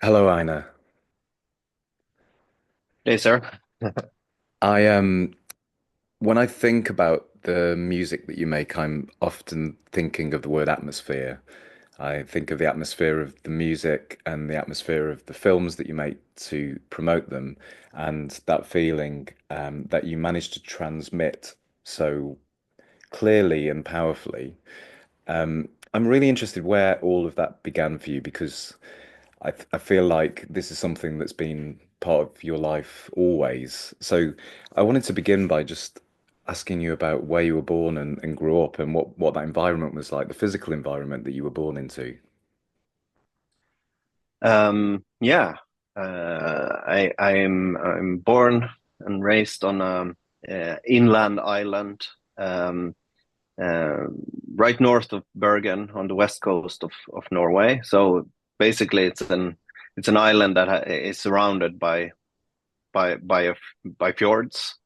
Hello, Einar. Hey, sir. I when I think about the music that you make, I'm often thinking of the word atmosphere. I think of the atmosphere of the music and the atmosphere of the films that you make to promote them, and that feeling that you manage to transmit so clearly and powerfully. I'm really interested where all of that began for you because I feel like this is something that's been part of your life always. So I wanted to begin by just asking you about where you were born and grew up and what that environment was like, the physical environment that you were born into. Yeah, I'm born and raised on a inland island, um, uh, right north of Bergen on the west coast of Norway. So basically, it's an island that is surrounded by by a, by fjords.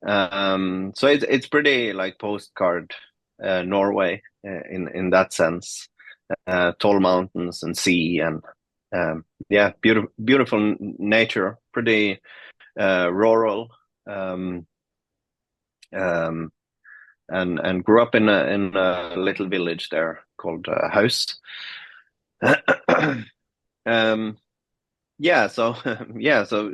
So it's pretty like postcard Norway in that sense. Tall mountains and sea and yeah, beautiful nature, pretty rural, um, um, and grew up in a little village there called House. um, yeah, so yeah, so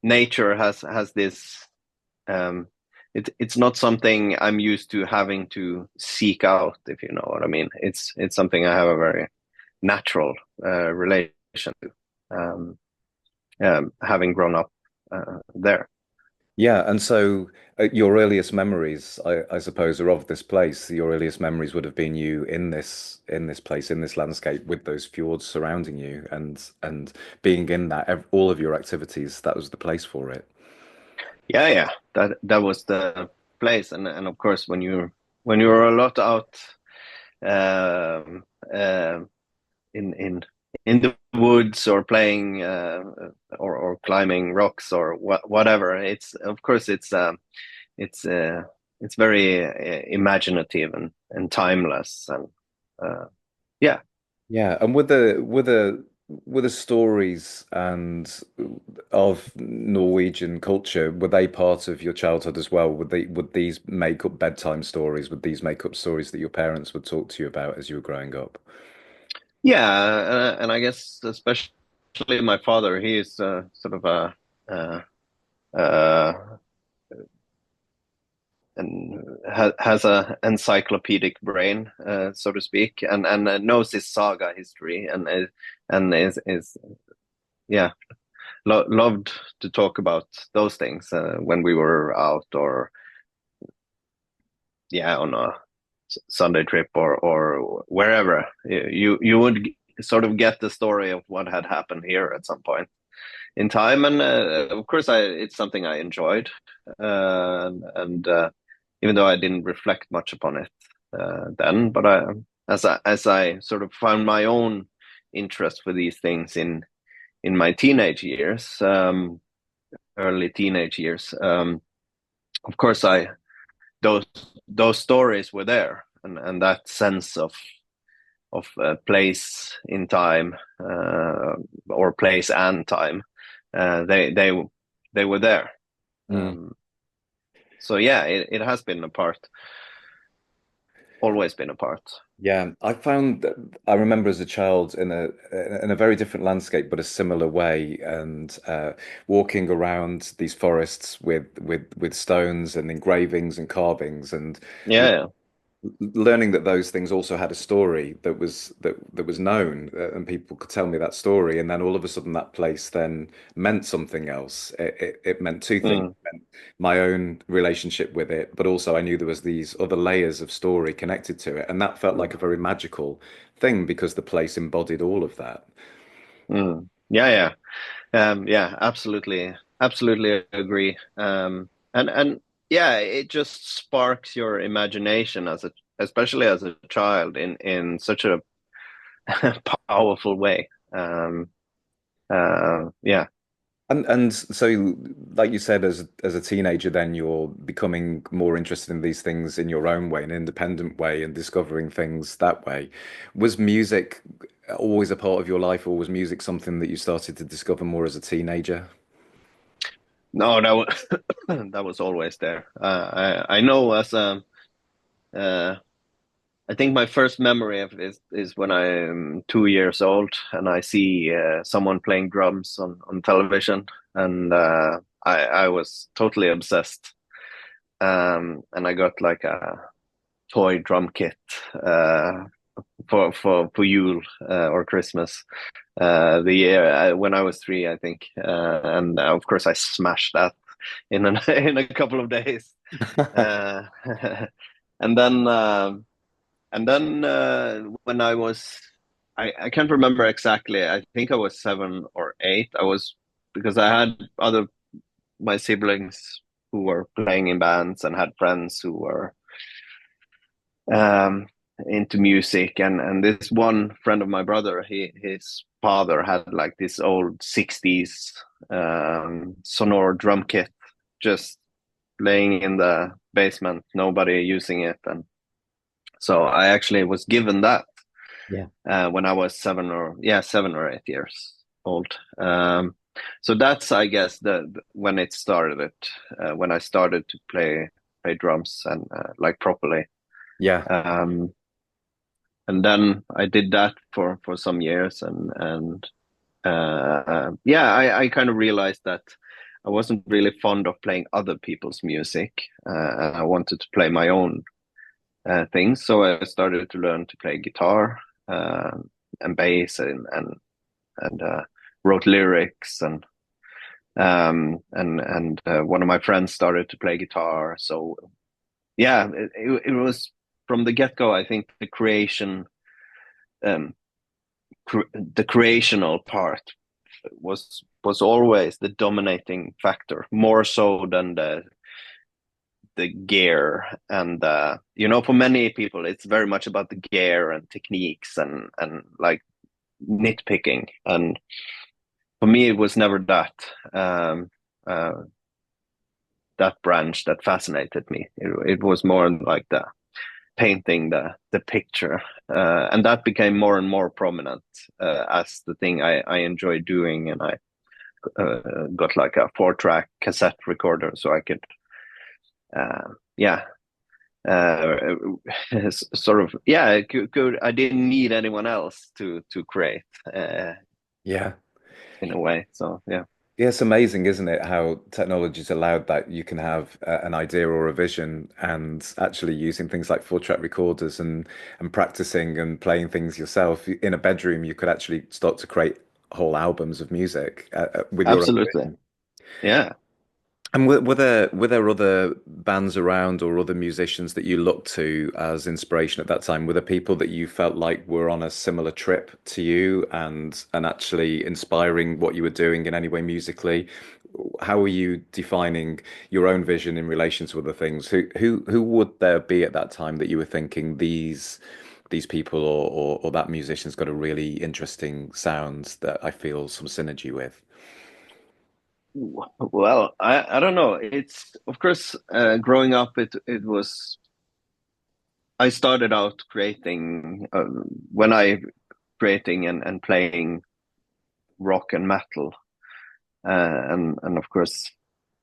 nature has this. It's not something I'm used to having to seek out, if you know what I mean. It's something I have a very natural relation to, having grown up there. Yeah, and so your earliest memories, I suppose, are of this place. Your earliest memories would have been you in this place, in this landscape, with those fjords surrounding you, and being in that. All of your activities, that was the place for it. Yeah, yeah, that was the place, and of course when you're a lot out um, uh, in in the woods or playing or climbing rocks or whatever, it's of course it's uh, it's very imaginative and timeless and uh, yeah. Yeah, and were the stories and of Norwegian culture, were they part of your childhood as well? Would these make up bedtime stories? Would these make up stories that your parents would talk to you about as you were growing up? Yeah, and I guess especially my father, he is sort of a uh, uh, and has a encyclopedic brain, so to speak, and knows his saga history, and is yeah, loved to talk about those things when we were out or yeah on a Sunday trip or wherever. You would sort of get the story of what had happened here at some point in time, and of course it's something I enjoyed, and even though I didn't reflect much upon it then, but as I sort of found my own interest for these things in my teenage years, early teenage years, of course I those those stories were there, and that sense of place in time, or place and time, they were there. Mm. Um, so yeah, it has been a part, always been a part. Yeah, I found that I remember as a child in a very different landscape, but a similar way, and walking around these forests with stones and engravings and carvings, and Yeah, learning that those things also had a story that was known, and people could tell me that story, and then all of a sudden that place then meant something else. It meant two yeah. things. It meant my own relationship with it, but also I knew there was these other layers of story connected to it, and that felt like a very magical thing because the place embodied all of that. Yeah, yeah, yeah. Absolutely agree. And yeah, it just sparks your imagination especially as a child in such a powerful way. Yeah. And so, like you said, as a teenager, then you're becoming more interested in these things in your own way, an independent way, and discovering things that way. Was music always a part of your life, or was music something that you started to discover more as a teenager? No, that was that was always there. I know as a uh, I think my first memory of is when I'm 2 years old and I see someone playing drums on television, and I was totally obsessed. And I got like a toy drum kit for Yule or Christmas the year when I was 3, I think, and of course I smashed that in a couple of days, uh, and then. When I was, I can't remember exactly. I think I was 7 or 8. I was because I had other my siblings who were playing in bands and had friends who were um, into music, and this one friend of my brother, his father had like this old 60s sonore drum kit just laying in the basement, nobody using it, and so I actually was given that Yeah. when I was 7 or 8 years old. So that's, I guess, the when it started. When I started to play drums and like properly. Yeah. Um, and then I did that for some years, and yeah, I kind of realized that I wasn't really fond of playing other people's music, and I wanted to play my own things. So I started to learn to play guitar and bass, and wrote lyrics, and one of my friends started to play guitar. So yeah, it was from the get go. I think um, the creational part was always the dominating factor, more so than the gear. And for many people it's very much about the gear and techniques and like nitpicking, and for me it was never um uh that branch that fascinated me. It was more like the painting the picture, and that became more and more prominent as the thing I enjoy doing. And I got like a 4-track cassette recorder so I could yeah uh, sort of, yeah, I didn't need anyone else to create Yeah. in a way. So yeah, Yeah, it's amazing, isn't it, how technology's allowed that you can have an idea or a vision and actually using things like 4-track recorders and practicing and playing things yourself in a bedroom, you could actually start to create whole albums of music with your own absolutely. vision. Yeah. And were there other bands around or other musicians that you looked to as inspiration at that time? Were there people that you felt like were on a similar trip to you and actually inspiring what you were doing in any way musically? How were you defining your own vision in relation to other things? Who would there be at that time that you were thinking these people or that musician's got a really interesting sound that I feel some synergy with? Well, I don't know. It's of course growing up. It was I started out creating when I creating and playing rock and metal, and of course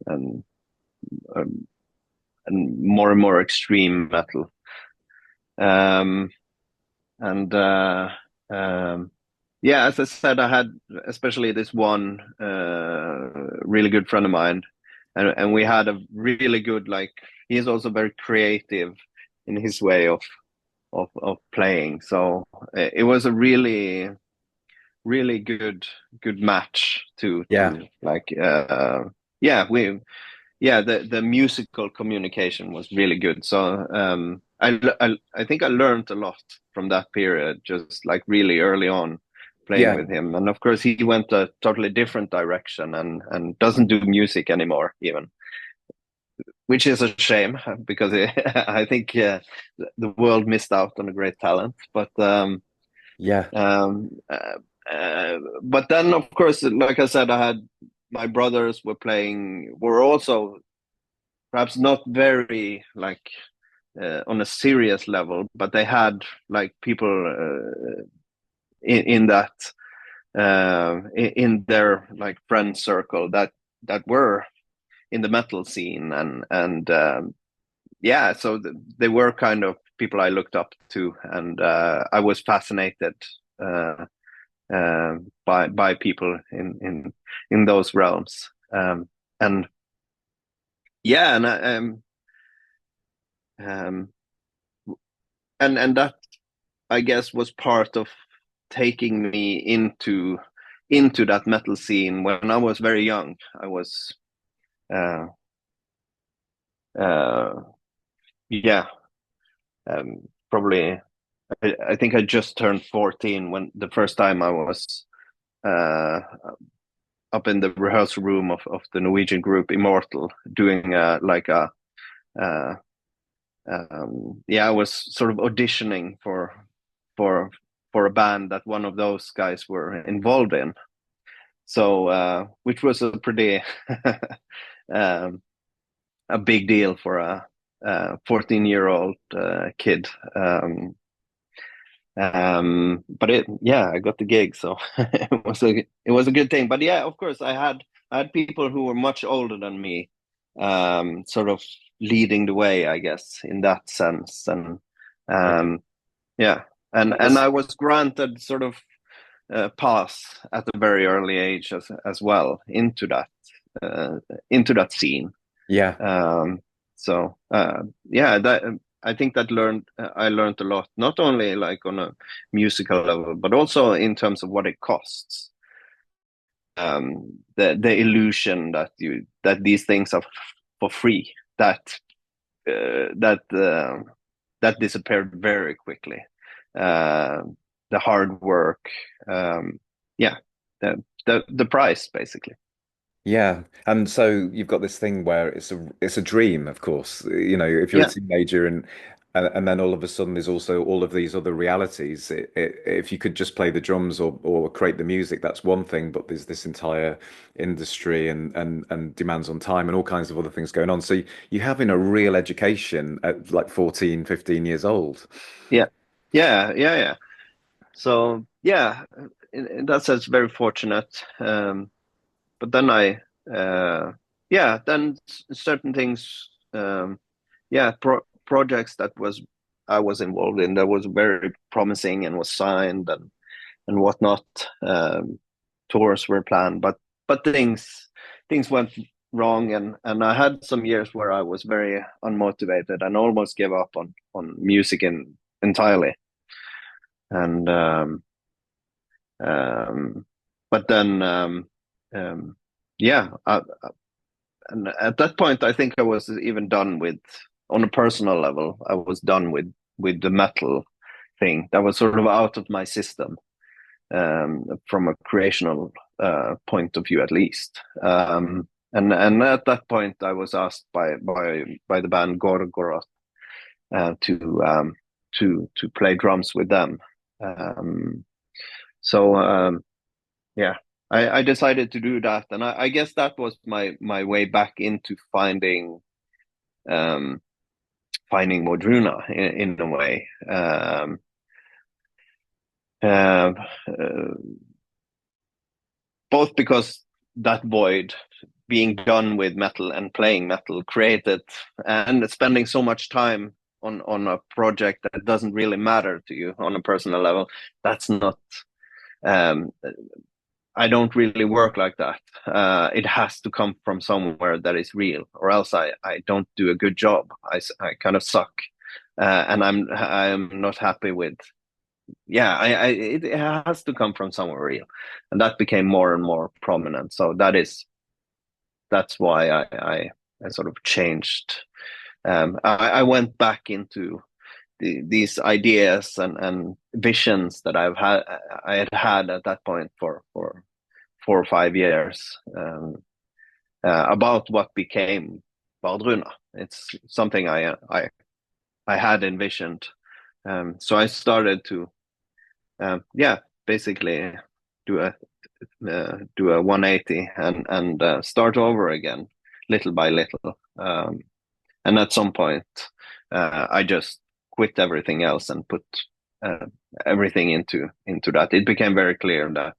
and um, and more extreme metal. Um, and Yeah, as I said, I had especially this one really good friend of mine, and we had a really good, like, he is also very creative in his way of playing. So it was a really good match Yeah, to like yeah we yeah, the musical communication was really good. So I think I learned a lot from that period, just like really early on playing yeah, with him. And of course he went a totally different direction and doesn't do music anymore even, which is a shame because I think the world missed out on a great talent. yeah. Um, uh, but then of course, like I said, I had my brothers were also perhaps not very like on a serious level, but they had like people in that in their like friend circle that were in the metal scene, and yeah, so they were kind of people I looked up to, and I was fascinated uh, by people in those realms, and yeah, um, and that I guess was part of taking me into that metal scene when I was very young. I was uh, uh, yeah, probably I think I just turned 14 when the first time I was uh, up in the rehearsal room of the Norwegian group Immortal doing like a uh, yeah, I was sort of auditioning for for a band that one of those guys were involved in. So which was a pretty um, a big deal for a 14-year-old kid. But yeah, I got the gig, so it was a good thing. But yeah, of course, I had people who were much older than me, sort of leading the way, I guess, in that sense. And Okay. um, yeah, I and guess, I was granted sort of pass at a very early age as well uh, into that scene. yeah. Um, so yeah, that I think that I learned a lot, not only like on a musical level, but also in terms of what it costs. The illusion that these things are for free, that that disappeared very quickly. Uh, the hard work, yeah, the price basically. Yeah, and so you've got this thing where it's a dream, of course. You know, if you're a Yeah, teenager and then all of a sudden there's also all of these other realities. If you could just play the drums or create the music, that's one thing, but there's this entire industry and demands on time and all kinds of other things going on. So you having a real education at like 14, 15 years old. yeah, yeah. So yeah, in that sense, very fortunate. But then yeah, then certain things, yeah, projects I was involved in that was very promising and was signed and whatnot. Tours were planned, but things went wrong, and I had some years where I was very unmotivated and almost gave up on music entirely. And um, but then um, yeah, and at that point, I think I was even done with, on a personal level, I was done with the metal thing. That was sort of out of my system, from a creational point of view, at least. And at that point, I was asked by the band Gorgoroth to to play drums with them. Um, so yeah, I decided to do that, and I guess that was my way back into um, finding Wardruna in a way. Uh, uh, Both because that void, being done with metal and playing metal, created, and spending so much time on a project that doesn't really matter to you on a personal level. That's not. Um, I don't really work like that. It has to come from somewhere that is real, or else I don't do a good job. I kind of suck, and I'm not happy with. Yeah, it has to come from somewhere real, and that became more and more prominent. So that's why I sort of changed. I went back into these ideas and visions that I had had at that point for 4 or 5 years, about what became Wardruna. It's something I had envisioned. So I started to yeah, basically do a do a 180 and start over again, little by little. And at some point, I just quit everything else and put uh, everything into that. It became very clear that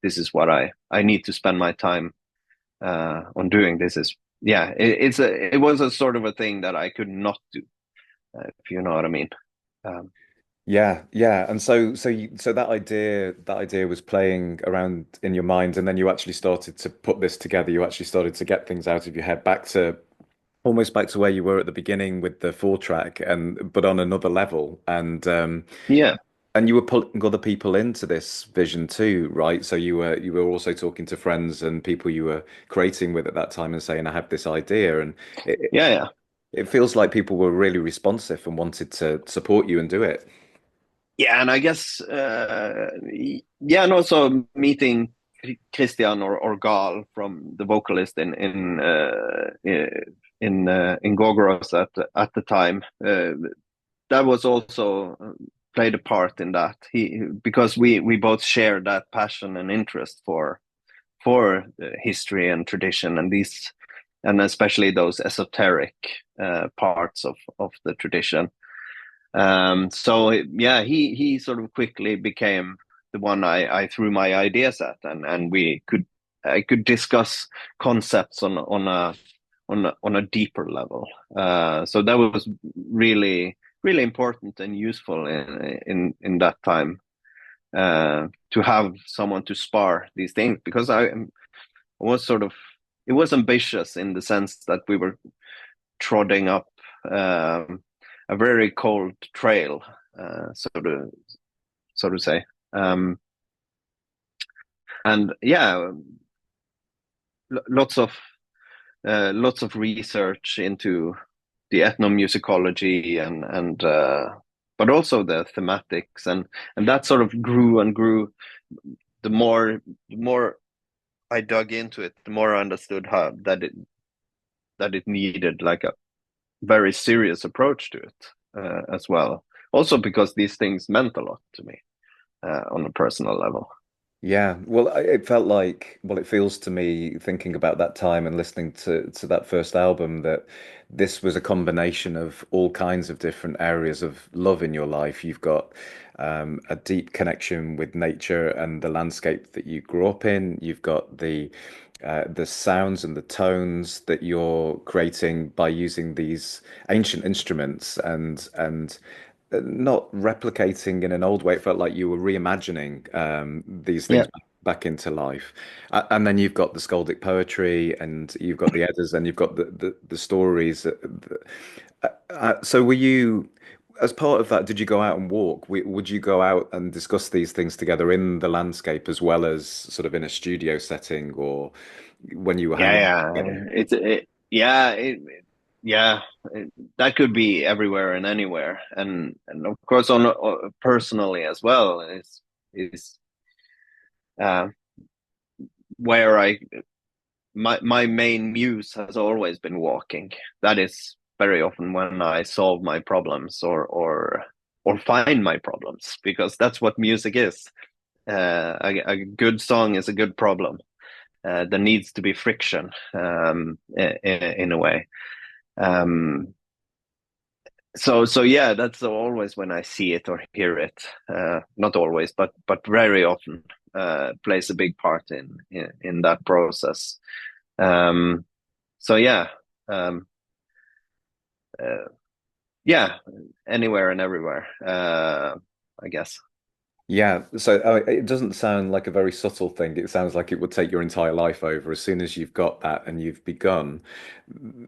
this is what I need to spend my time on doing. This is yeah, it was a sort of a thing that I could not do, if you know what I mean. Um, Yeah, yeah. And so that idea was playing around in your mind, and then you actually started to put this together. You actually started to get things out of your head back to almost back to where you were at the beginning with the four track, and but on another level. yeah, And you were pulling other people into this vision too, right? So you were also talking to friends and people you were creating with at that time and saying, I have this idea. And yeah, yeah. it feels like people were really responsive and wanted to support you and do it. Yeah, and I guess yeah, and also meeting Christian or Gal from the vocalist in Gogros at the time. That was also played a part in that. He because we both share that passion and interest for history and tradition and these and especially those esoteric parts of the tradition. So yeah, he sort of quickly became the one I threw my ideas at, and I could discuss concepts on a deeper level. So that was really important and useful in that time to have someone to spar these things because I was sort of it was ambitious in the sense that we were trotting up a very cold trail, so to say. And yeah, lots of lots of research into the ethnomusicology and but also the thematics and that sort of grew and grew. The more I dug into it, the more I understood how that it needed like a very serious approach to it as well. Also because these things meant a lot to me on a personal level. Yeah, well, it felt like, well, it feels to me thinking about that time and listening to that first album that this was a combination of all kinds of different areas of love in your life. You've got a deep connection with nature and the landscape that you grew up in. You've got the sounds and the tones that you're creating by using these ancient instruments and not replicating in an old way. It felt like you were reimagining these things Yeah, back into life. And then you've got the skaldic poetry, and you've got the Eddas, and you've got the stories. So were you, as part of that, did you go out and walk? Would you go out and discuss these things together in the landscape as well as sort of in a studio setting, or when you were yeah, hanging out yeah. together? Yeah, that could be everywhere and anywhere, and of course on personally as well is uh, where I my main muse has always been walking. That is very often when I solve my problems or find my problems because that's what music is. A good song is a good problem. There needs to be friction in a way. Um, so yeah, that's always when I see it or hear it. Not always, but very often plays a big part in that process. Um, so yeah, um, uh, yeah, anywhere and everywhere. I guess. Yeah, so it doesn't sound like a very subtle thing. It sounds like it would take your entire life over as soon as you've got that and you've begun.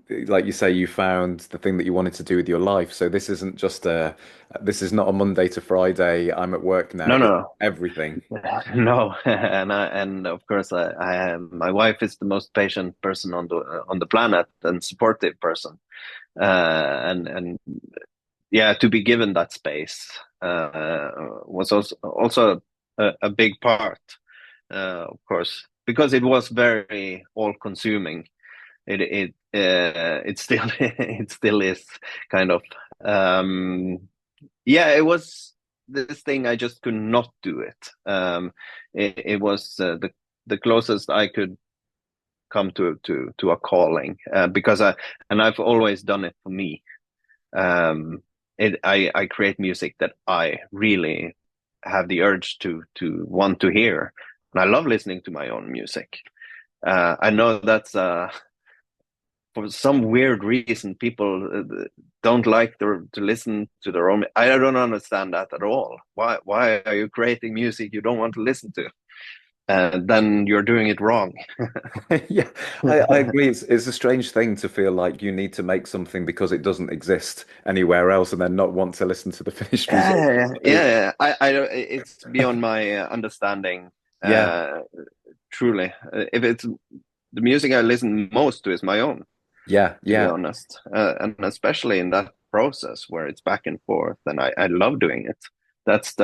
Like you say, you found the thing that you wanted to do with your life. So this isn't just this is not a Monday to Friday, I'm at work now. No, It's no, everything. no, and of course I am. My wife is the most patient person on the planet and supportive person. And yeah, to be given that space was also a big part, of course, because it was very all consuming. It still it still is kind of um, yeah. It was this thing I just could not do it. It was the closest I could come to a calling, because I've always done it for me. I create music that I really have the urge to want to hear, and I love listening to my own music. I know that's for some weird reason people don't like to listen to their own. I don't understand that at all. Why are you creating music you don't want to listen to? Then you're doing it wrong. Yeah, I agree. It's a strange thing to feel like you need to make something because it doesn't exist anywhere else, and then not want to listen to the finished result. Yeah. It's beyond my understanding. Yeah, Uh, Truly, if it's the music I listen most to is my own, yeah, to be yeah, honest, and especially in that process where it's back and forth, and I love doing it. That's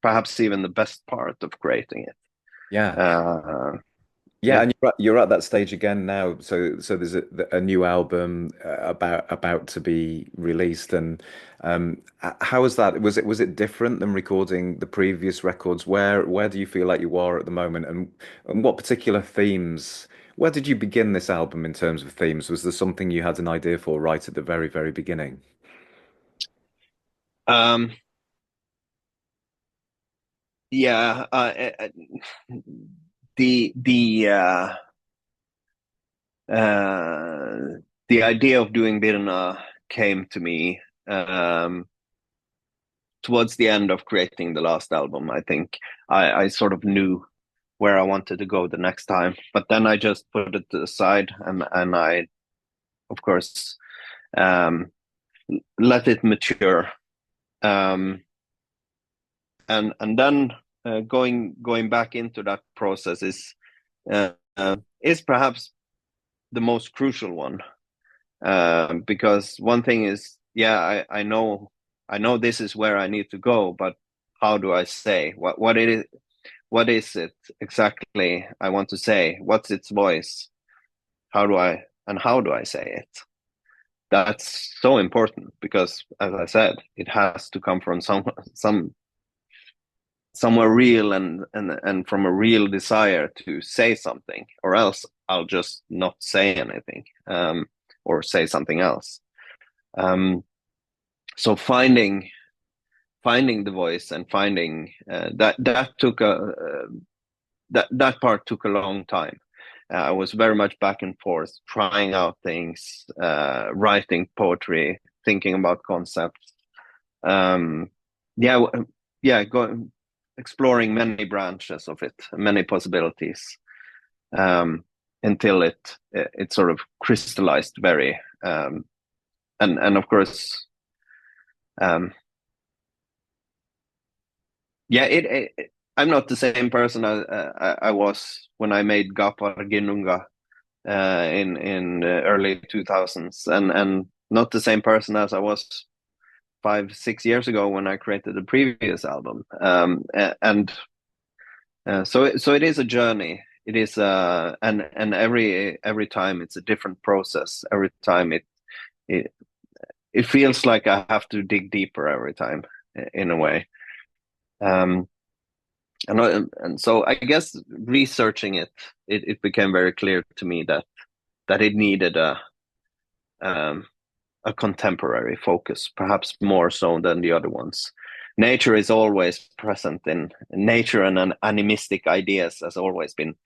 perhaps even the best part of creating it. yeah. Uh, Yeah, yeah. and you're at that stage again now. So there's a new album about to be released, and how was that? Was it different than recording the previous records? Where do you feel like you are at the moment, and what particular themes? Where did you begin this album in terms of themes? Was there something you had an idea for right at the very, very beginning? Um, yeah. The uh, the idea of doing Birna came to me towards the end of creating the last album. I think I sort of knew where I wanted to go the next time, but then I just put it aside, and I, of course, um, let it mature. Um, and then going back into that process is perhaps the most crucial one, because one thing is, yeah, I know this is where I need to go, but how do I say what is it exactly I want to say? What's its voice? How do I say it? That's so important because, as I said, it has to come from somewhere real, and from a real desire to say something, or else I'll just not say anything, or say something else. Um, so finding the voice and finding that part took a long time. I was very much back and forth, trying out things, writing poetry, thinking about concepts. Um, yeah, yeah, exploring many branches of it, many possibilities, um, until it sort of crystallized very, and of course, um, yeah, I'm not the same person I was when I made Gapar Ginunga in early 2000s, and not the same person as I was 5 6 years ago when I created the previous album. And so it is a journey. It is and every time it's a different process. Every time it it feels like I have to dig deeper every time, in a way. Um, and so I guess researching it became very clear to me that it needed um, a contemporary focus, perhaps more so than the other ones. Nature is always present in nature, and an animistic ideas has always been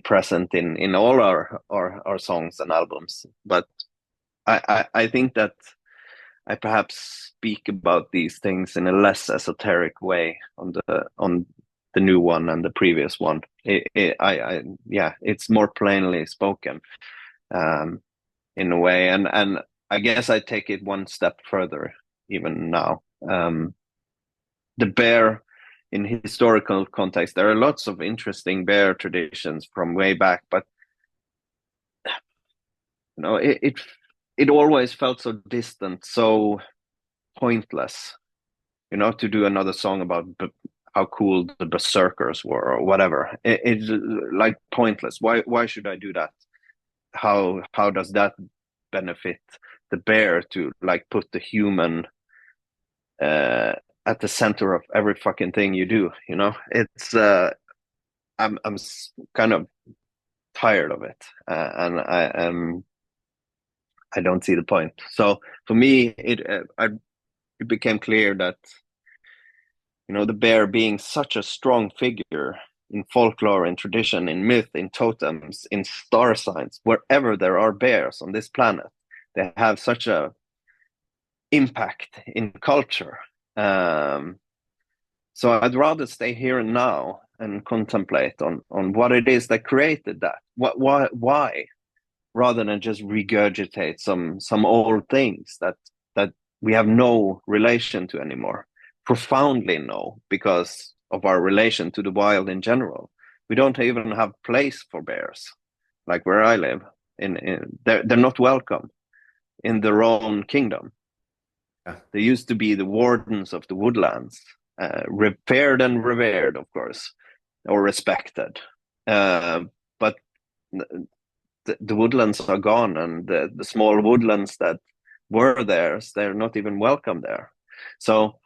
present in all our songs and albums. But I think that I perhaps speak about these things in a less esoteric way on the new one and the previous one. Yeah, it's more plainly spoken, um, in a way, and I guess I take it one step further even now. The bear, in historical context, there are lots of interesting bear traditions from way back, but you know, it always felt so distant, so pointless. You know, to do another song about how cool the berserkers were or whatever. It's like pointless. Why should I do that? How does that benefit the bear to like put the human uh, at the center of every fucking thing you do? You know, it's kind of tired of it, and I don't see the point. So for me, it became clear that the bear being such a strong figure in folklore, in tradition, in myth, in totems, in star signs, wherever there are bears on this planet, they have such a impact in culture. Um, so I'd rather stay here and now and contemplate on what it is that created that. Why, rather than just regurgitate some old things that we have no relation to anymore. Profoundly no, because of our relation to the wild in general. We don't even have place for bears, like where I live. They're not welcome in their own kingdom. Yeah. They used to be the wardens of the woodlands, feared and revered, of course, or respected. But the woodlands are gone, and the small woodlands that were theirs, they're not even welcome there. So,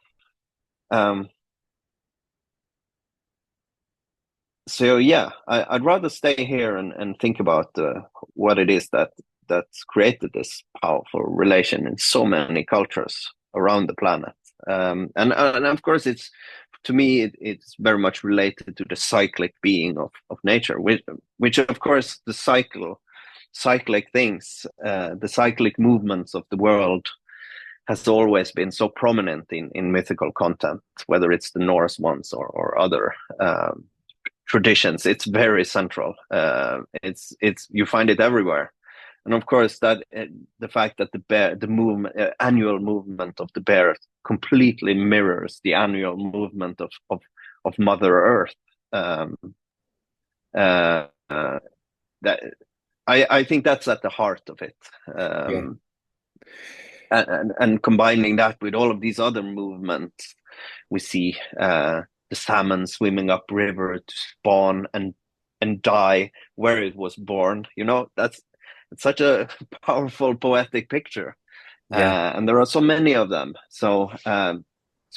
um, yeah, I'd rather stay here and think about what it is that's created this powerful relation in so many cultures around the planet. And of course, to me it's very much related to the cyclic being of nature, which of course the cyclic things, the cyclic movements of the world has always been so prominent in mythical content, whether it's the Norse ones or other traditions. It's very central. It's you find it everywhere, and of course that the fact that the movement, annual movement of the bear completely mirrors the annual movement of Mother Earth. Um, that I think that's at the heart of it. Yeah. And combining that with all of these other movements, we see the salmon swimming upriver to spawn and die where it was born. It's such a powerful poetic picture, Yeah. and there are so many of them. So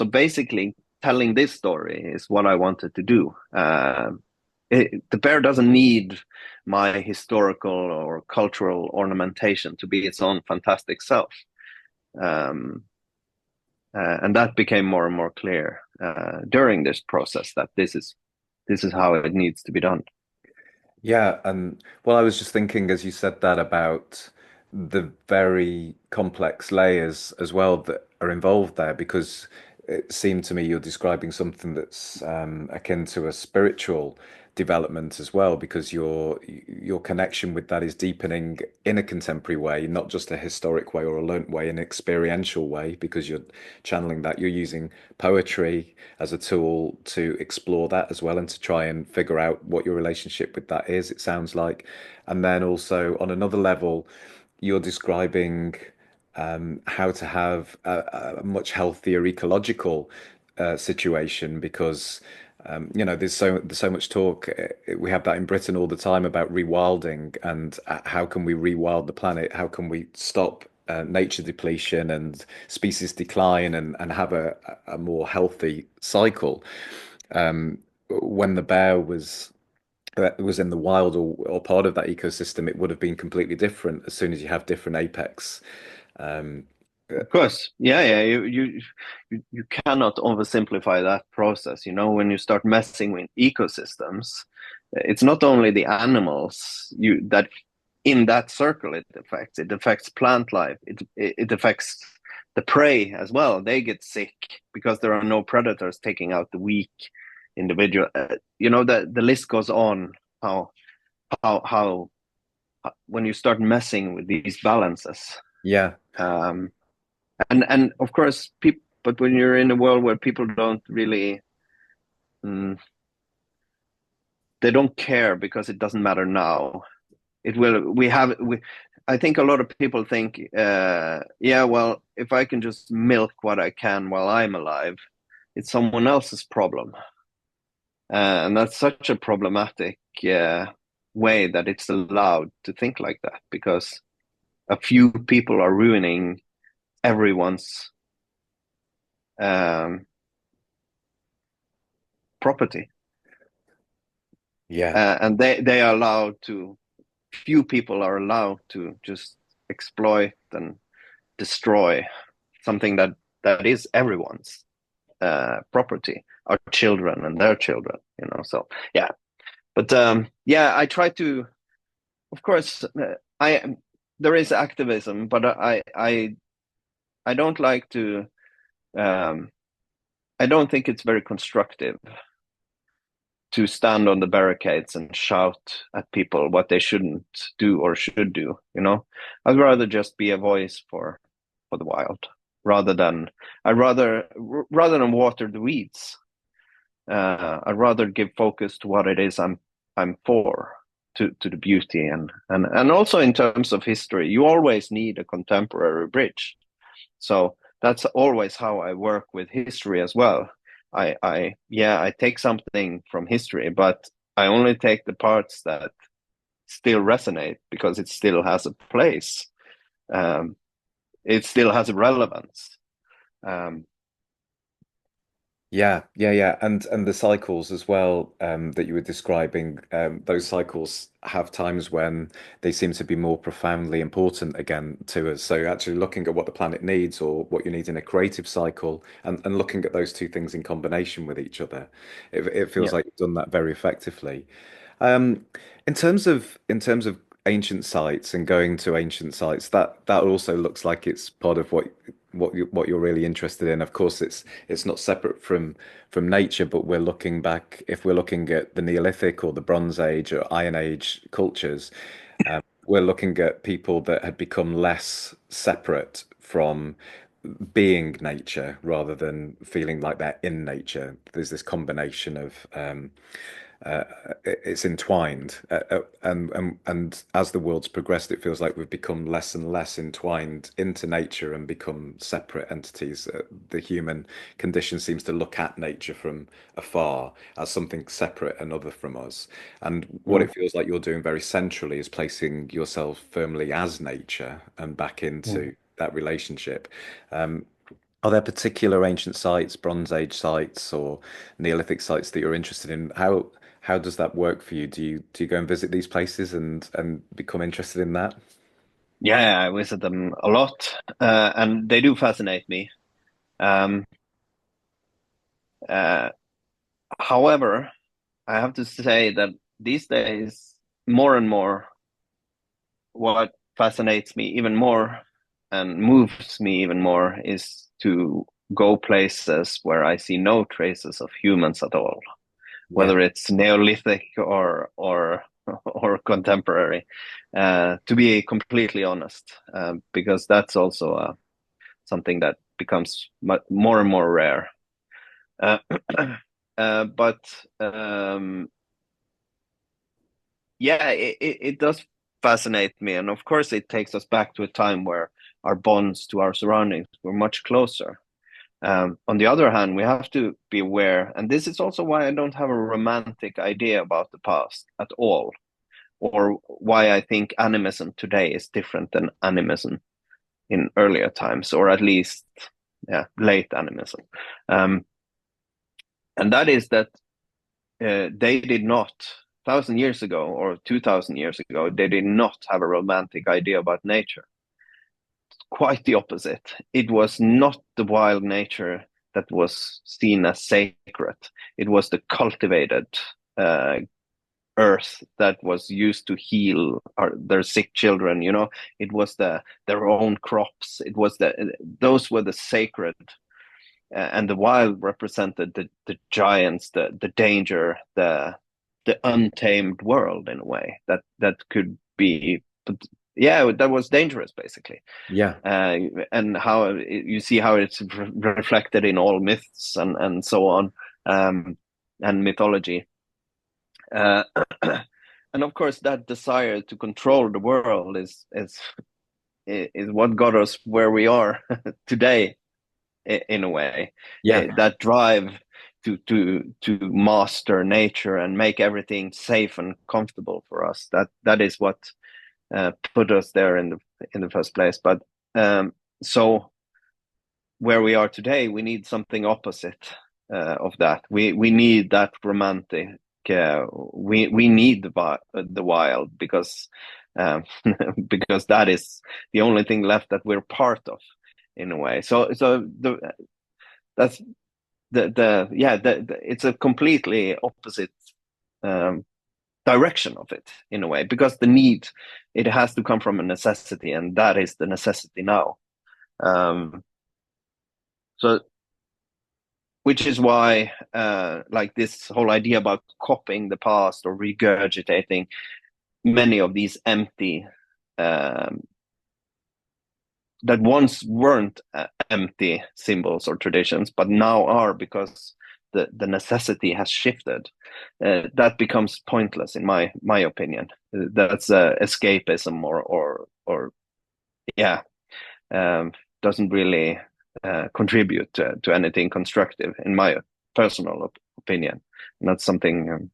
basically, telling this story is what I wanted to do. The bear doesn't need my historical or cultural ornamentation to be its own fantastic self. Um, and that became more and more clear during this process, that this is how it needs to be done. Yeah, and well, I was just thinking as you said that about the very complex layers as well that are involved there, because it seemed to me you're describing something that's akin to a spiritual development as well, because your connection with that is deepening in a contemporary way, not just a historic way or a learnt way, an experiential way, because you're channeling that. You're using poetry as a tool to explore that as well and to try and figure out what your relationship with that is, it sounds like. And then also on another level, you're describing how to have a much healthier ecological situation, because there's so much talk. We have that in Britain all the time about rewilding and how can we rewild the planet? How can we stop nature depletion and species decline and have a more healthy cycle? When the bear was in the wild or part of that ecosystem, it would have been completely different as soon as you have different apex. Um, Of course, yeah, yeah. You cannot oversimplify that process. When you start messing with ecosystems, it's not only the animals that in that circle it affects. It affects plant life. It affects the prey as well. They get sick because there are no predators taking out the weak individual. The list goes on. How when you start messing with these balances. yeah, Um, and of course, but when you're in a world where people don't really, mm, they don't care because it doesn't matter now. It will. I think a lot of people think, yeah, well, if I can just milk what I can while I'm alive, it's someone else's problem, and that's such a problematic way that it's allowed to think like that, because a few people are ruining everyone's um, property. Yeah. and they are allowed to. Few people are allowed to just exploit and destroy something that is everyone's property, our children and their children. So yeah, but yeah, I try to. Of course, I there is activism, but I don't like to. Um, I don't think it's very constructive to stand on the barricades and shout at people what they shouldn't do or should do. I'd rather just be a voice for the wild, rather than I'd rather than water the weeds. I'd rather give focus to what it is I'm for, to the beauty, and also in terms of history, you always need a contemporary bridge. So that's always how I work with history as well. I take something from history, but I only take the parts that still resonate because it still has a place. Um, it still has a relevance. Um, Yeah, yeah, yeah, and the cycles as well that you were describing. Those cycles have times when they seem to be more profoundly important again to us. So actually looking at what the planet needs or what you need in a creative cycle, and looking at those two things in combination with each other, it feels yeah. like you've done that very effectively. Um, in terms of ancient sites and going to ancient sites, that also looks like it's part of what you're really interested in. Of course, it's not separate from nature, but we're looking back. If we're looking at the Neolithic or the Bronze Age or Iron Age cultures, we're looking at people that had become less separate from being nature rather than feeling like they're in nature. There's this combination of uh, it's entwined, and as the world's progressed, it feels like we've become less and less entwined into nature and become separate entities. The human condition seems to look at nature from afar as something separate and other from us. And what Mm, it feels like you're doing very centrally is placing yourself firmly as nature and back mm. into that relationship. Are there particular ancient sites, Bronze Age sites, or Neolithic sites that you're interested in? How does that work for you? Do you go and visit these places and become interested in that? Yeah, I visit them a lot, and they do fascinate me. Um, uh, However, I have to say that these days, more and more, what fascinates me even more and moves me even more is to go places where I see no traces of humans at all, Yeah, whether it's Neolithic or or contemporary. To be completely honest, because that's also something that becomes more and more rare. Uh, but yeah, it does fascinate me. And of course, it takes us back to a time where our bonds to our surroundings were much closer. On the other hand, we have to be aware, and this is also why I don't have a romantic idea about the past at all, or why I think animism today is different than animism in earlier times, or at least, yeah, late animism. Um, and that is that they did not 1,000 years ago or 2,000 years ago, they did not have a romantic idea about nature. Quite the opposite. It was not the wild nature that was seen as sacred. It was the cultivated uh, earth that was used to heal their sick children. It was their own crops. It was those were the sacred, and the wild represented the giants, the danger, the untamed world in a way that could be, yeah, that was dangerous basically. yeah, And how you see how it's reflected in all myths and so on, and mythology. Uh, and of course, that desire to control the world is what got us where we are today, in a way. yeah, That drive to master nature and make everything safe and comfortable for us. That is what put us there in the first place. But so where we are today, we need something opposite of that. We need that we need the wild because because that is the only thing left that we're part of in a way. That's it's a completely opposite um, direction of it in a way, because the need, it has to come from a necessity, and that is the necessity now. Um, so which is why like this whole idea about copying the past or regurgitating many of these empty um, that once weren't empty symbols or traditions, but now are, because the necessity has shifted. That becomes pointless, in my opinion. That's escapism, or yeah, doesn't really contribute to anything constructive, in my personal opinion. And that's something.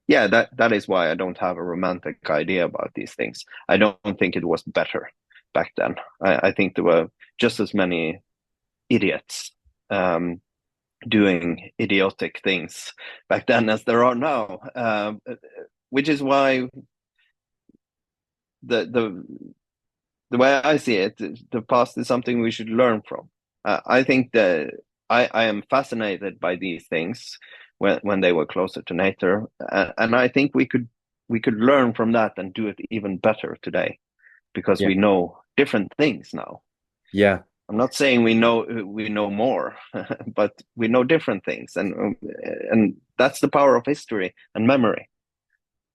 Yeah, that is why I don't have a romantic idea about these things. I don't think it was better back then. I think there were just as many idiots um, doing idiotic things back then as there are now, which is why the the way I see it, the past is something we should learn from. I think that I am fascinated by these things when they were closer to nature, and I think we could learn from that and do it even better today, because Yeah. we know different things now. Yeah. I'm not saying we know more, but we know different things, and that's the power of history and memory,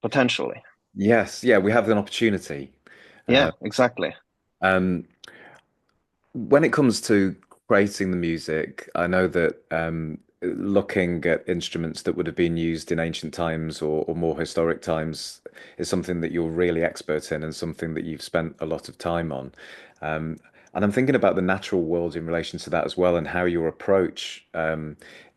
potentially. Yes. Yeah. We have an opportunity. Uh, Yeah, exactly. um, when it comes to creating the music, I know that looking at instruments that would have been used in ancient times or more historic times is something that you're really expert in and something that you've spent a lot of time on. Um, and I'm thinking about the natural world in relation to that as well, and how your approach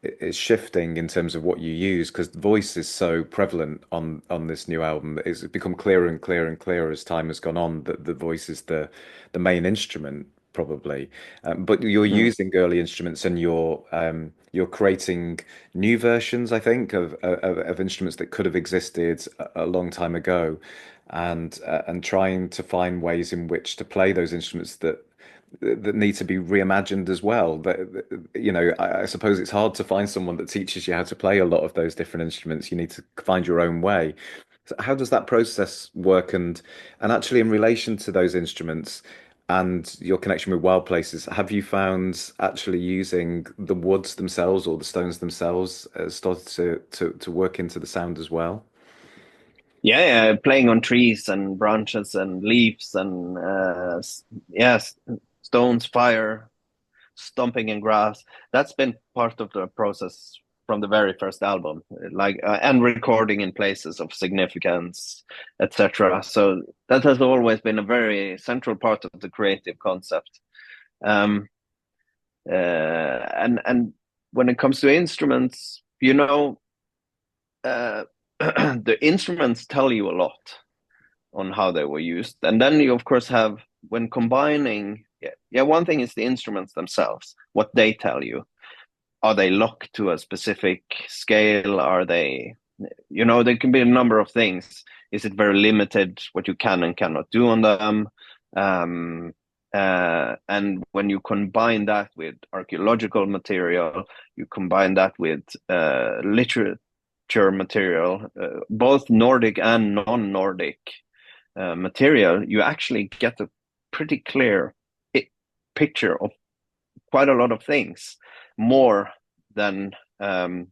is shifting in terms of what you use, because voice is so prevalent on this new album. It's become clearer and clearer and clearer as time has gone on that the voice is the main instrument probably. But you're Mm. using early instruments and you're creating new versions, I think, of instruments that could have existed a long time ago, and trying to find ways in which to play those instruments that need to be reimagined as well. I suppose it's hard to find someone that teaches you how to play a lot of those different instruments. You need to find your own way. So how does that process work? And actually, in relation to those instruments and your connection with wild places, have you found actually using the woods themselves or the stones themselves started to work into the sound as well? Yeah, playing on trees and branches and leaves and yes, stones, fire, stomping in grass. That's been part of the process from the very first album, like and recording in places of significance, etc. So that has always been a very central part of the creative concept. Um, and when it comes to instruments, uh, the instruments tell you a lot on how they were used. And then you, of course, have, when combining, one thing is the instruments themselves, what they tell you. Are they locked to a specific scale? Are they, there can be a number of things. Is it very limited what you can and cannot do on them? Um, and when you combine that with archaeological material, you combine that with literature material, both Nordic and non-Nordic material, you actually get a pretty clear picture of quite a lot of things, more than um,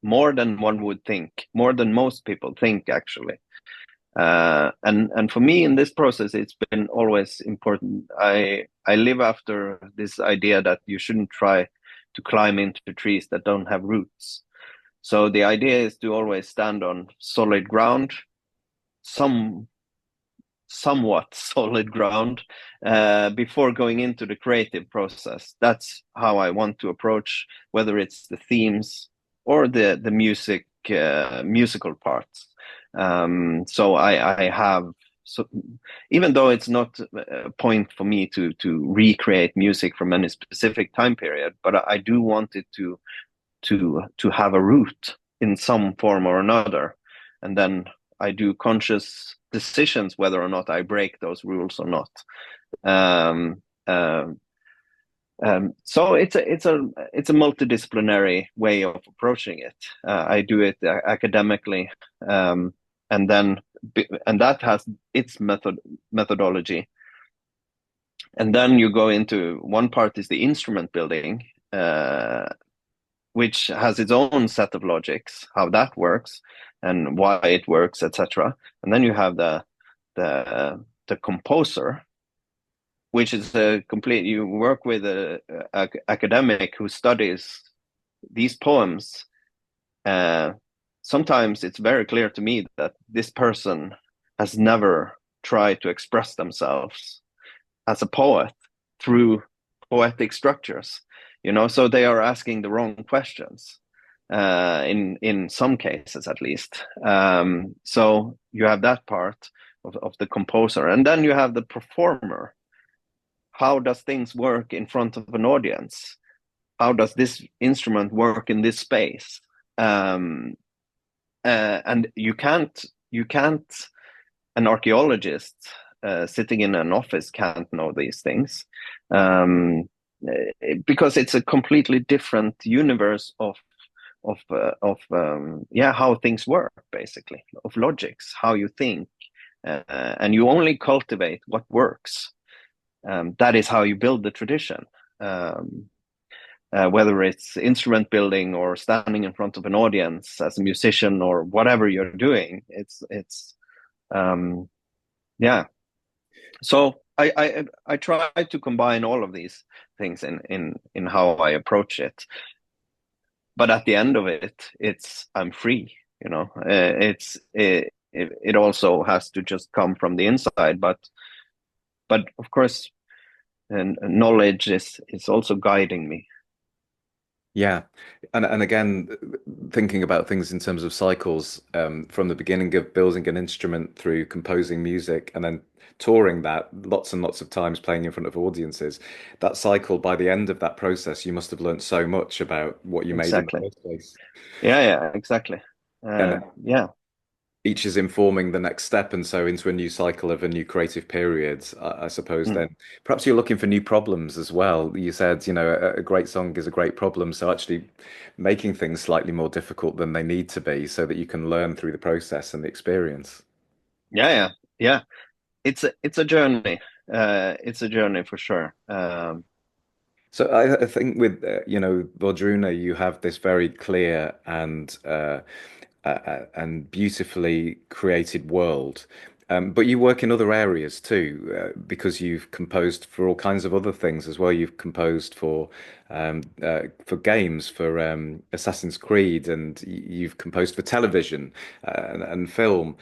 more than one would think, more than most people think, actually. And for me in this process, it's been always important. I live after this idea that you shouldn't try to climb into trees that don't have roots. So the idea is to always stand on solid ground, some somewhat solid ground before going into the creative process. That's how I want to approach, whether it's the themes or the musical parts. So I have, so even though it's not a point for me to recreate music from any specific time period, but I do want it to have a root. in some form or another, and then I do conscious decisions whether or not I break those rules or not. Um, um, so it's a multidisciplinary way of approaching it. I do it academically, um, and then and that has its methodology. And then you go into one part is the instrument building, which has its own set of logics, how that works and why it works, etc. And then you have the composer, which is a complete. You work with a academic who studies these poems. Uh, Sometimes it's very clear to me that this person has never tried to express themselves as a poet through poetic structures, so they are asking the wrong questions, in some cases at least. So you have that part of the composer, and then you have the performer. How does things work in front of an audience? How does this instrument work in this space? And you can't an archaeologist sitting in an office can't know these things, um, because it's a completely different universe of how things work, basically, of logics, how you think, and you only cultivate what works. That is how you build the tradition. Um, whether it's instrument building or standing in front of an audience as a musician or whatever you're doing, it's um, yeah. So I try to combine all of these things in how I approach it. But at the end of it, it's I'm free. It also has to just come from the inside. But of course, and knowledge is also guiding me. Yeah, and again, thinking about things in terms of cycles, from the beginning of building an instrument through composing music and then touring that lots and lots of times, playing in front of audiences. That cycle, by the end of that process, you must have learned so much about what you made in the Exactly. first place. Yeah, exactly. And Yeah. each is informing the next step, and so into a new cycle of a new creative period, I suppose. Mm. Then perhaps you're looking for new problems as well. You said, a great song is a great problem, so actually making things slightly more difficult than they need to be, so that you can learn through the process and the experience. Yeah. It's a journey. It's a journey for sure. So I think with Wardruna, you have this very clear and beautifully created world. But you work in other areas too, because you've composed for all kinds of other things as well. You've composed for games, for Assassin's Creed, and you've composed for television and film.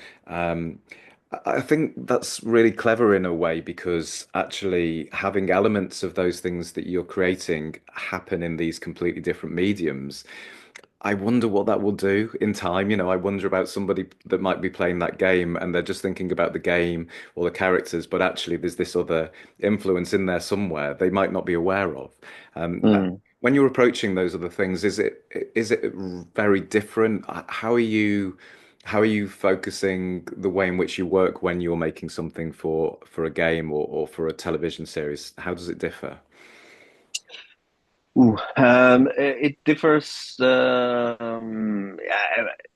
I think that's really clever in a way, because actually having elements of those things that you're creating happen in these completely different mediums. I wonder what that will do in time. I wonder about somebody that might be playing that game and they're just thinking about the game or the characters, but actually there's this other influence in there somewhere they might not be aware of. Mm. When you're approaching those other things, is it very different? How are you focusing the way in which you work when you're making something for a game or for a television series? How does it differ? It differs. Yeah,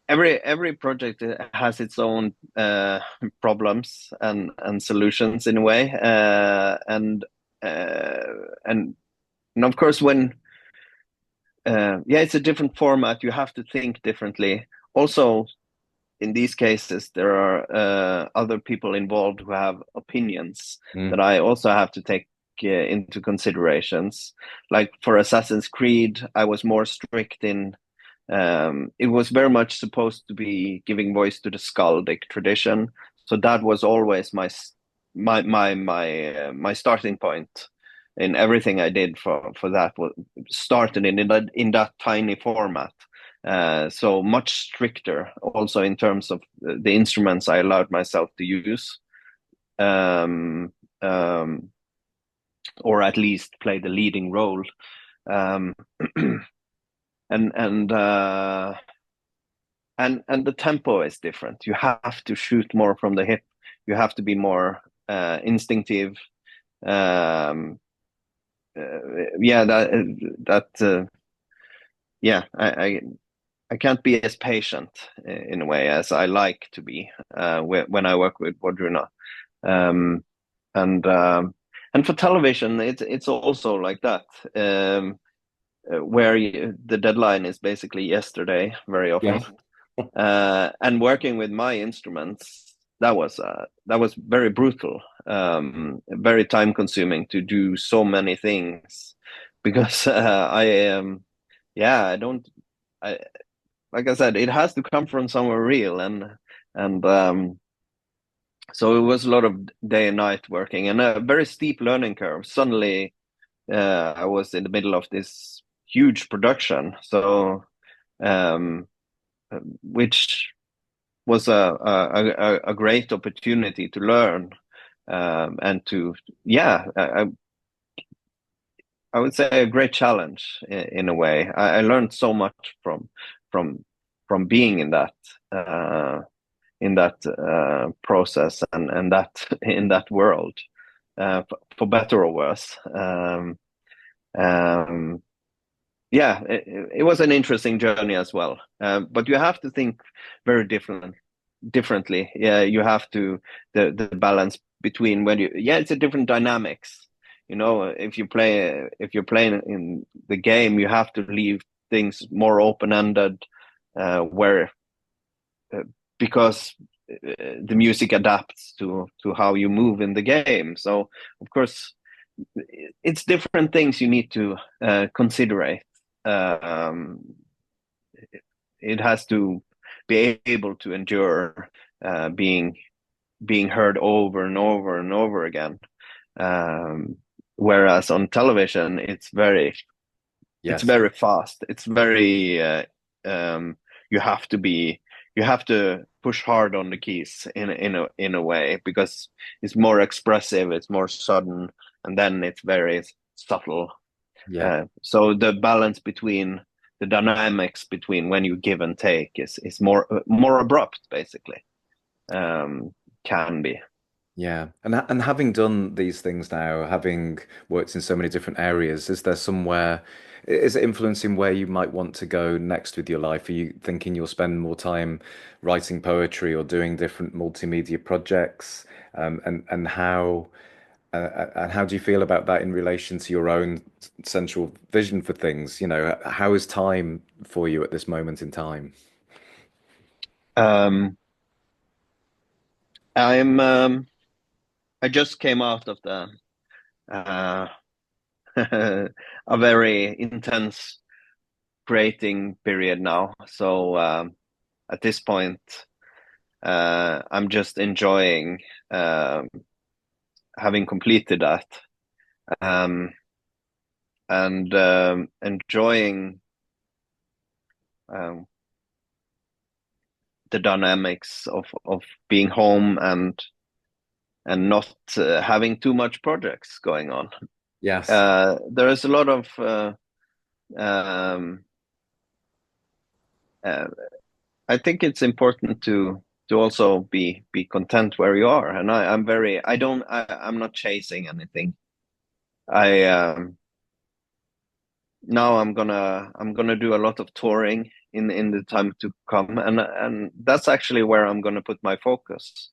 every project has its own problems and solutions in a way, uh, and and of course yeah, it's a different format. You have to think differently. Also, in these cases, there are other people involved who have opinions that Mm. I also have to take into considerations. Like for Assassin's Creed, I was more strict in. It was very much supposed to be giving voice to the skaldic tradition, so that was always my starting point in everything I did for that was started in that tiny format. So much stricter also in terms of the instruments I allowed myself to use, um, um, or at least play the leading role. Um, and and the tempo is different. You have to shoot more from the hip. You have to be more instinctive. Um, yeah, yeah, I can't be as patient in a way as I like to be when I work with Wardruna. Um, and and for television, it's also like that, where the deadline is basically yesterday very Yeah. often. And working with my instruments, that was very brutal, very time consuming to do so many things because I am, yeah, I don't, I like I said, it has to come from somewhere real, and so it was a lot of day and night working and a very steep learning curve. Suddenly, I was in the middle of this huge production, so um, which was a great opportunity to learn and to yeah I would say a great challenge in a way. I learned so much from from being in that process and that in that world, for better or worse. Um, yeah, it was an interesting journey as well. But you have to think very differently. Yeah, you have to the balance between when you yeah, it's a different dynamics. You know, if you're playing in the game, you have to leave things more open ended, where uh, because the music adapts to how you move in the game. So of course, it's different things you need to considerate. Um, it has to be able to endure being heard over and over and over again. Um, Whereas on television, it's Yes. very fast. It's very you have to be you have to push hard on the keys in a way because it's more expressive, it's more sudden, and then it's very subtle. Yeah. So the balance between the dynamics between when you give and take is more abrupt, basically. Can be. Yeah. And having done these things now, having worked in so many different areas, is there somewhere, is it influencing where you might want to go next with your life? Are you thinking you'll spend more time writing poetry or doing different multimedia projects? And how do you feel about that in relation to your own central vision for things? You know, how is time for you at this moment in time? Um, I'm I just came out of the uh, a very intense creating period now. So at this point, I'm just enjoying having completed that, um, and enjoying um, the dynamics of being home and not having too much projects going on. Yes. There is a lot of um, uh, I think it's important to also be content where you are. And I'm very I'm not chasing anything. I Now I'm gonna do a lot of touring in the time to come, and that's actually where I'm gonna put my focus.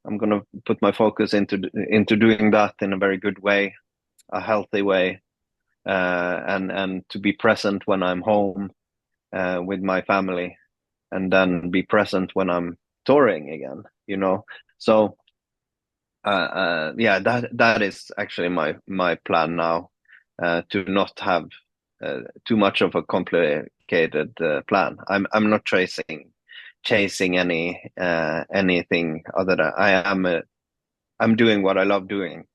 I'm gonna put my focus into doing that in a very good way, a healthy way, and to be present when I'm home with my family, and then be present when I'm touring again. You know, so yeah, that is actually my plan now, to not have too much of a complicated plan. I'm not chasing anything other than I'm doing what I love doing,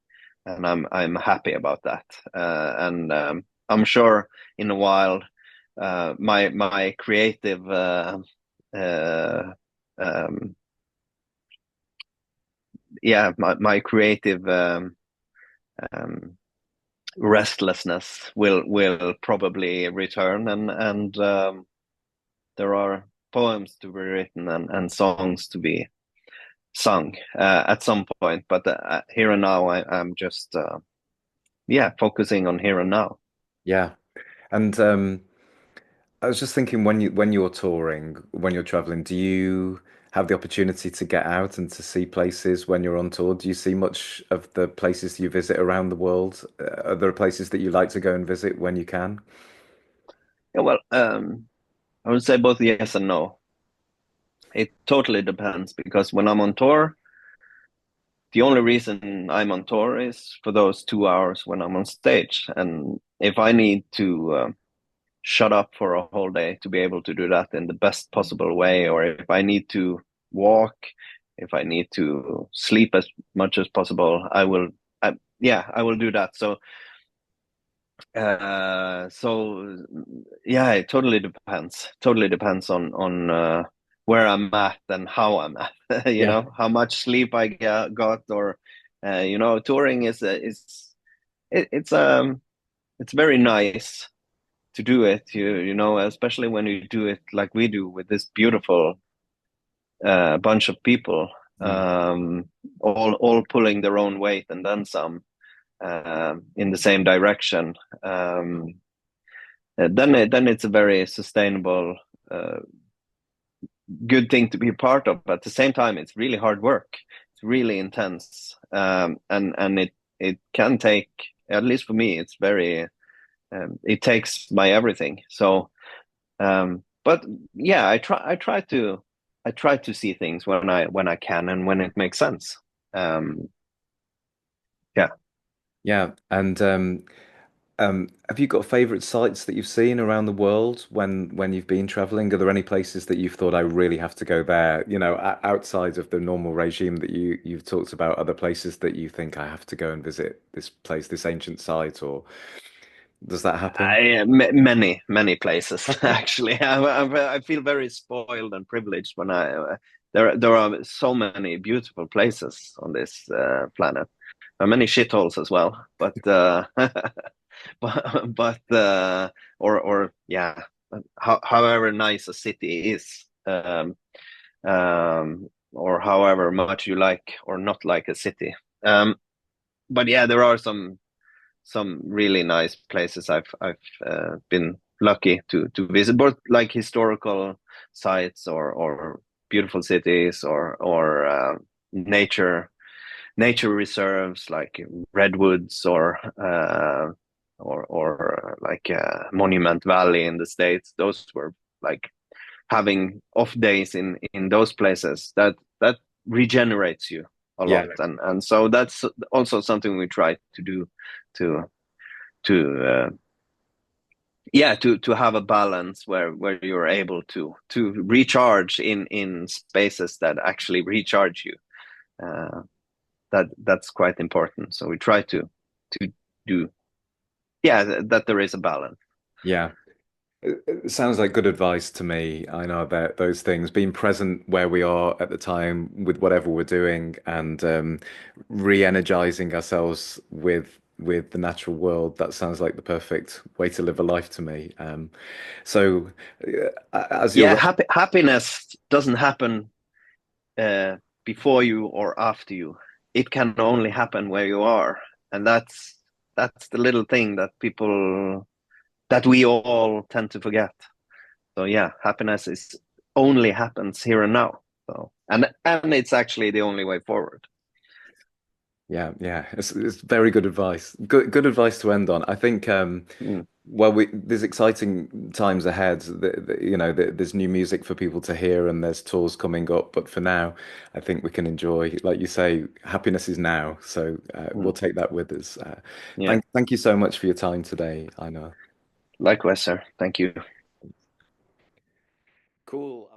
and I'm happy about that. And I'm sure in a while, my creative uh, um, yeah, my creative um, restlessness will probably return, and there are. poems to be written and songs to be sung at some point. But here and now, I'm just yeah, focusing on here and now. Yeah. And I was just thinking when you're touring, when you're traveling, do you have the opportunity to get out and to see places when you're on tour? Do you see much of the places you visit around the world? Are there places that you like to go and visit when you can? Yeah, well, I would say both yes and no. It totally depends because when I'm on tour, the only reason I'm on tour is for those 2 hours when I'm on stage. And if I need to shut up for a whole day to be able to do that in the best possible way, or if I need to walk, if I need to sleep as much as possible, I will. Yeah, I will do that. So yeah, it totally depends. Totally depends on where I'm at and how I'm at. You Yeah. know, how much sleep I got, or you know, touring it's very nice to do it. You know, especially when you do it like we do with this beautiful bunch of people, Mm. all pulling their own weight and then some in the same direction. Then it's a very sustainable, uh, good thing to be a part of. But at the same time, it's really hard work. It's really intense, and it can take, at least for me, it's very it takes my everything. So, but yeah, I try to see things when I can and when it makes sense. Um, yeah. Yeah. And have you got favorite sites that you've seen around the world when you've been traveling? Are there any places that you've thought I really have to go there? You know, outside of the normal regime that you've talked about, other places that you think I have to go and visit this place, this ancient site, or does that happen? Many places actually. I feel very spoiled and privileged when I there are so many beautiful places on this planet. There are many shitholes as well, but but or yeah, however nice a city is, or however much you like or not like a city. But yeah, there are some really nice places I've been lucky to visit, both like historical sites or beautiful cities or nature reserves like redwoods or like Monument Valley in the States. Those were like having off days in those places that regenerates you a Yeah. lot, and so that's also something we try to do to to yeah to have a balance where you're able to recharge in spaces that actually recharge you. That's quite important, so we try to do, yeah, that there is a balance. Yeah. It sounds like good advice to me. I know about those things, being present where we are at the time with whatever we're doing and re-energizing ourselves with the natural world. That sounds like the perfect way to live a life to me. So, as Yeah, you're, happiness doesn't happen uh, before you or after you. It can only happen where you are, and that's the little thing that we all tend to forget. So yeah, happiness is only happens here and now. So and it's actually the only way forward. yeah, yeah, it's very good advice. Good advice to end on. I think. Mm, Well, there's exciting times ahead. You know, there's new music for people to hear, and there's tours coming up. But for now, I think we can enjoy, like you say, happiness is now. So we'll mm, take that with us. yeah. Thank you so much for your time today, Einar. Likewise, sir. Thank you. Cool.